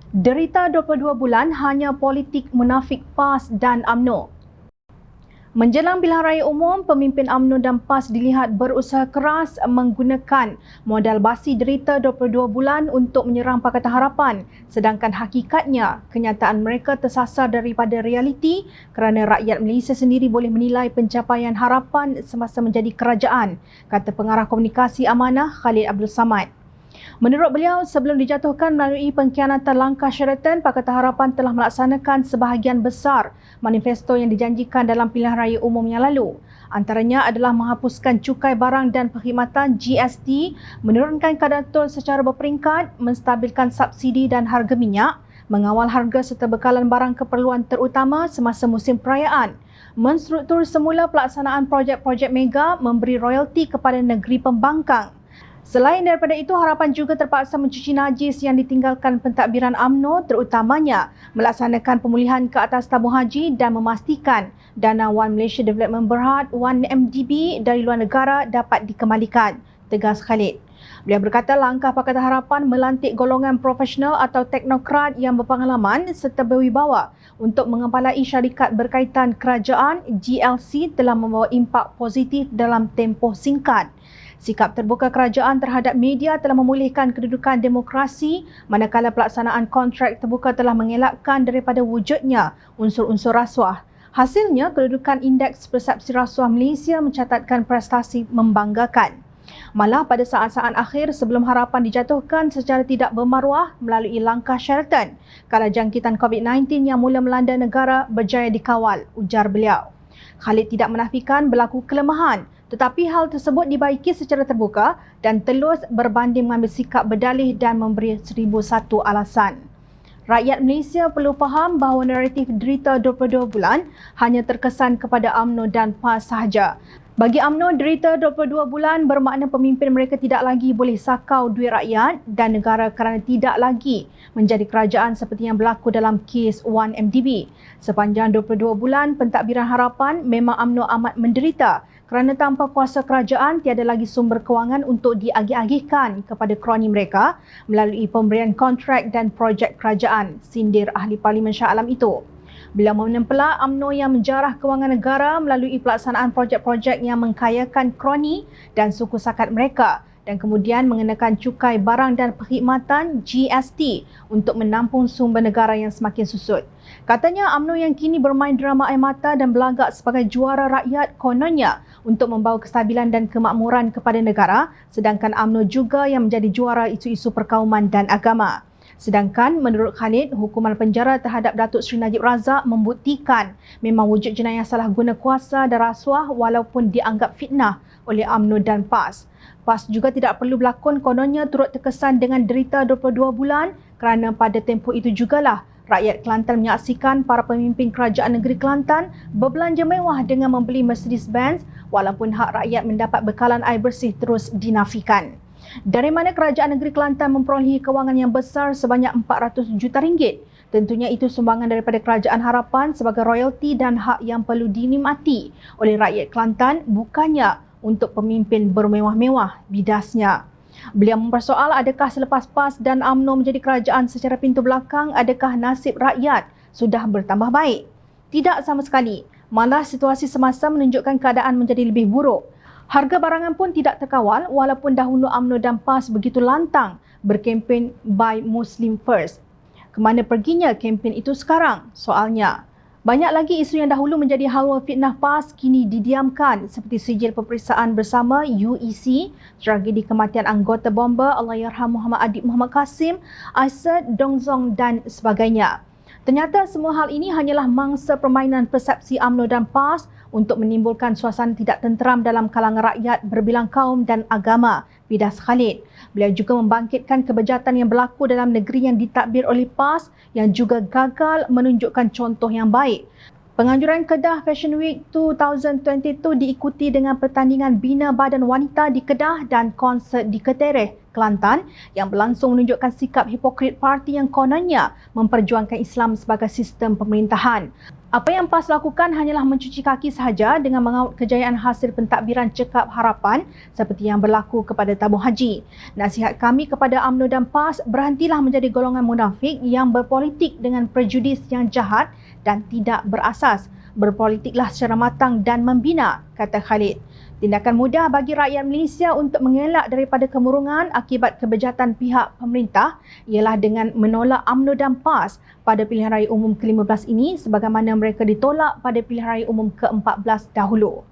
Derita 22 bulan hanya politik munafik PAS dan UMNO. Menjelang pilihan raya umum, pemimpin UMNO dan PAS dilihat berusaha keras menggunakan modal basi derita 22 bulan untuk menyerang Pakatan Harapan, sedangkan hakikatnya kenyataan mereka tersasar daripada realiti kerana rakyat Malaysia sendiri boleh menilai pencapaian harapan semasa menjadi kerajaan, kata pengarah komunikasi Amanah Khalid Abdul Samad. Menurut beliau, sebelum dijatuhkan melalui pengkhianatan langkah Sheraton, Pakatan Harapan telah melaksanakan sebahagian besar manifesto yang dijanjikan dalam pilihan raya umum yang lalu. Antaranya adalah menghapuskan cukai barang dan perkhidmatan GST, menurunkan kadar tol secara berperingkat, menstabilkan subsidi dan harga minyak, mengawal harga serta bekalan barang keperluan terutama semasa musim perayaan, menstruktur semula pelaksanaan projek-projek mega, memberi royalti kepada negeri pembangkang. Selain daripada itu, harapan juga terpaksa mencuci najis yang ditinggalkan pentadbiran UMNO, terutamanya melaksanakan pemulihan ke atas tabung haji dan memastikan dana One Malaysia Development Berhad 1MDB dari luar negara dapat dikembalikan, tegas Khalid. Beliau berkata langkah Pakatan Harapan melantik golongan profesional atau teknokrat yang berpengalaman serta berwibawa untuk mengepalai syarikat berkaitan kerajaan GLC telah membawa impak positif dalam tempoh singkat. Sikap terbuka kerajaan terhadap media telah memulihkan kedudukan demokrasi, manakala pelaksanaan kontrak terbuka telah mengelakkan daripada wujudnya unsur-unsur rasuah. Hasilnya, kedudukan Indeks Persepsi Rasuah Malaysia mencatatkan prestasi membanggakan. Malah pada saat-saat akhir sebelum harapan dijatuhkan secara tidak bermaruah melalui langkah Sheraton, kala jangkitan COVID-19 yang mula melanda negara berjaya dikawal, ujar beliau. Khalid tidak menafikan berlaku kelemahan, tetapi hal tersebut dibaiki secara terbuka dan telus berbanding mengambil sikap berdalih dan memberi 1001 alasan. Rakyat Malaysia perlu faham bahawa naratif derita 22 bulan hanya terkesan kepada UMNO dan PAS sahaja. Bagi UMNO, derita 22 bulan bermakna pemimpin mereka tidak lagi boleh sakau duit rakyat dan negara kerana tidak lagi menjadi kerajaan seperti yang berlaku dalam kes 1MDB. Sepanjang 22 bulan pentadbiran harapan, memang UMNO amat menderita kerana tanpa kuasa kerajaan tiada lagi sumber kewangan untuk diagih-agihkan kepada kroni mereka melalui pemberian kontrak dan projek kerajaan, sindir Ahli Parlimen Shah Alam itu. Beliau menempelak UMNO yang menjarah kewangan negara melalui pelaksanaan projek-projek yang mengkayakan kroni dan suku sakat mereka dan kemudian mengenakan cukai barang dan perkhidmatan GST untuk menampung sumber negara yang semakin susut. Katanya UMNO yang kini bermain drama air mata dan berlagak sebagai juara rakyat kononnya untuk membawa kestabilan dan kemakmuran kepada negara, sedangkan UMNO juga yang menjadi juara isu-isu perkauman dan agama. Sedangkan menurut Khalid, hukuman penjara terhadap Datuk Seri Najib Razak membuktikan memang wujud jenayah salah guna kuasa dan rasuah walaupun dianggap fitnah oleh UMNO dan PAS. PAS juga tidak perlu berlakon kononnya turut terkesan dengan derita 22 bulan kerana pada tempoh itu jugalah rakyat Kelantan menyaksikan para pemimpin kerajaan negeri Kelantan berbelanja mewah dengan membeli Mercedes-Benz walaupun hak rakyat mendapat bekalan air bersih terus dinafikan. Dari mana kerajaan negeri Kelantan memperolehi kewangan yang besar sebanyak 400 juta ringgit? Tentunya itu sumbangan daripada kerajaan harapan sebagai royalti dan hak yang perlu dinikmati oleh rakyat Kelantan, bukannya untuk pemimpin bermewah-mewah, bidasnya. Beliau mempersoal adakah selepas PAS dan UMNO menjadi kerajaan secara pintu belakang, adakah nasib rakyat sudah bertambah baik? Tidak sama sekali. Malah situasi semasa menunjukkan keadaan menjadi lebih buruk. Harga barangan pun tidak terkawal walaupun dahulu UMNO dan PAS begitu lantang berkempen Buy Muslim First. Kemana perginya kempen itu sekarang? Soalnya, banyak lagi isu yang dahulu menjadi halwa fitnah PAS kini didiamkan seperti sijil peperiksaan bersama UEC, tragedi kematian anggota bomba Allahyarham Muhammad Adib Muhammad Kasim, Aisat Dongzong dan sebagainya. Ternyata semua hal ini hanyalah mangsa permainan persepsi UMNO dan PAS untuk menimbulkan suasana tidak tenteram dalam kalangan rakyat berbilang kaum dan agama, bidas Khalid. Beliau juga membangkitkan kebejatan yang berlaku dalam negeri yang ditadbir oleh PAS yang juga gagal menunjukkan contoh yang baik. Penganjuran Kedah Fashion Week 2022 diikuti dengan pertandingan Bina Badan Wanita di Kedah dan konsert di Ketereh Kelantan yang berlangsung menunjukkan sikap hipokrit parti yang kononnya memperjuangkan Islam sebagai sistem pemerintahan. Apa yang PAS lakukan hanyalah mencuci kaki sahaja dengan mengaut kejayaan hasil pentadbiran Cekap Harapan seperti yang berlaku kepada tabung haji. Nasihat kami kepada UMNO dan PAS, berhentilah menjadi golongan munafik yang berpolitik dengan prejudis yang jahat dan tidak berasas. Berpolitiklah secara matang dan membina, kata Khalid. Tindakan mudah bagi rakyat Malaysia untuk mengelak daripada kemurungan akibat kebejatan pihak pemerintah ialah dengan menolak UMNO dan PAS pada pilihan raya umum ke-15 ini sebagaimana mereka ditolak pada pilihan raya umum ke-14 dahulu.